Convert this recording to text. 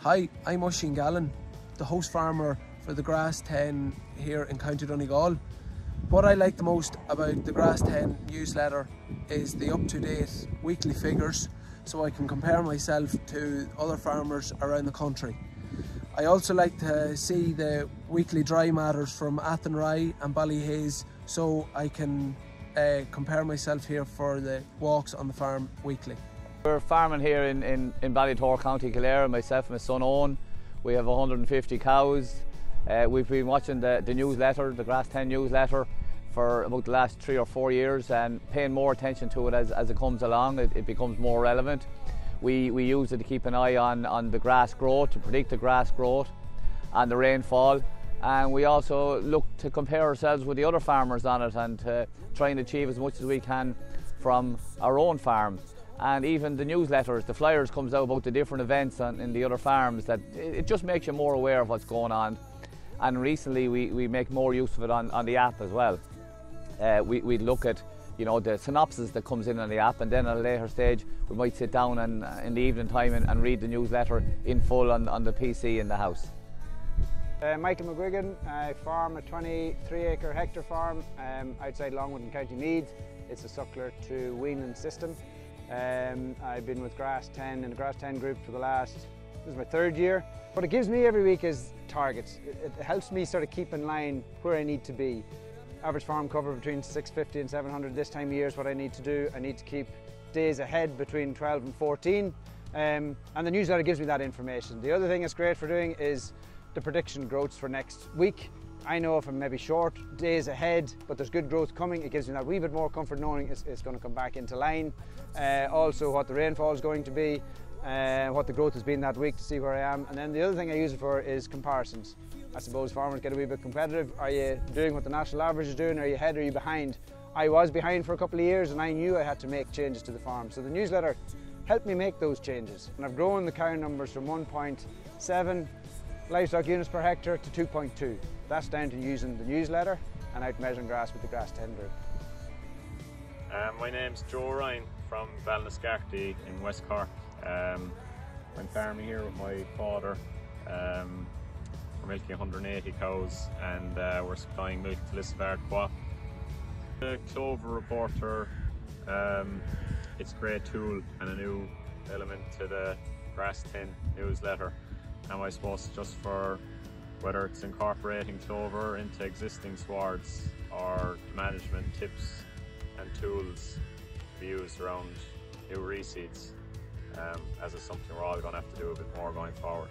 Hi, I'm OISIN GALLEN, the host farmer for the Grass10 here in County Donegal. What I like the most about the Grass10 newsletter is the up-to-date weekly figures, so I can compare myself to other farmers around the country. I also like to see the weekly dry matters from Athenry and Ballyhaise, so I can compare myself here for the walks on the farm weekly. We're farming here in Ballytour, County KILDARE, myself and my son Owen. We have 150 cows. We've been watching the newsletter, the Grass10 newsletter, for about the last 3 or 4 years and paying more attention to it as it comes along. It becomes more relevant. We use it to keep an eye on the grass growth, to predict the grass growth and the rainfall. And we also look to compare ourselves with the other farmers on it and to try and achieve as much as we can from our own farm. And even the newsletters, the flyers comes out about the different events in the other farms, that it just makes you more aware of what's going on. And recently we make more use of it on the app as well. We look at, you know, the synopsis that comes in on the app, and then at a later stage we might sit down and in the evening time and read the newsletter in full on the PC in the house. Michael McGuigan. I farm a 23-acre hectare farm outside Longwood in County Meath. It's a suckler to weaning system. I've been with Grass10 in the Grass10 group for this is my 3rd year. What it gives me every week is targets. It helps me sort of keep in line where I need to be. Average farm cover between 650 and 700 this time of year is what I need to do. I need to keep days ahead between 12 and 14. And the newsletter gives me that information. The other thing it's great for doing is the prediction growths for next week. I know if I'm maybe short days ahead, but there's good growth coming, it gives me that wee bit more comfort knowing it's going to come back into line. Also what the rainfall is going to be, what the growth has been that week to see where I am. And then the other thing I use it for is comparisons. I suppose farmers get a wee bit competitive. Are you doing what the national average is doing? Are you ahead or are you behind? I was behind for a couple of years and I knew I had to make changes to the farm. So the newsletter helped me make those changes. And I've grown the cow numbers from 1.7 livestock units per hectare to 2.2. That's down to using the newsletter and out measuring grass with the Grass10 group. My name's Joe Ryan from Ballinascarthy in West Cork. I'm farming here with my father. We're milking 180 cows and we're supplying milk to Lisbard Co-op. The Clover Reporter, it's a great tool and a new element to the Grass10 newsletter. And I suppose just for whether it's incorporating clover into existing swards or management tips and tools to be used around new reseeds, as is something we're all going to have to do a bit more going forward.